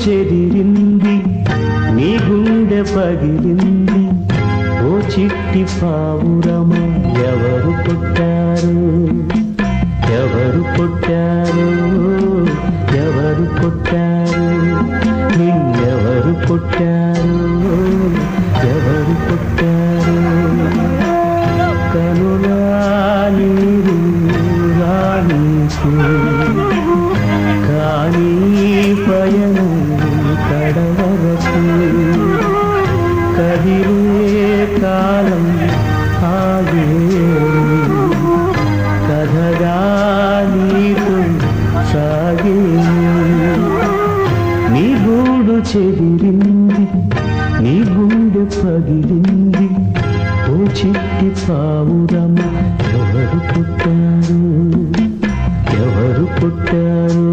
చెదిరింది నీ గుండె పగిలింది ఓ చిట్టి పావురమ ఎవరు పుట్టారు ఎవరు పుట్టారు ఎవరు పుట్టారు నిన్నెవరు పుట్టారు ఎవరు పుట్టారు కనులా నీరు రాణికు కానీ పయనం కడవరకు కదిలే కాలం ఆగే కథగా నీతో సాగే నీ గూడు చెదిరింది నీ గుండె పగిలింది ఓ చిట్టి పావురమ ఎవరు పుట్టారు ఎవరు పుట్టారు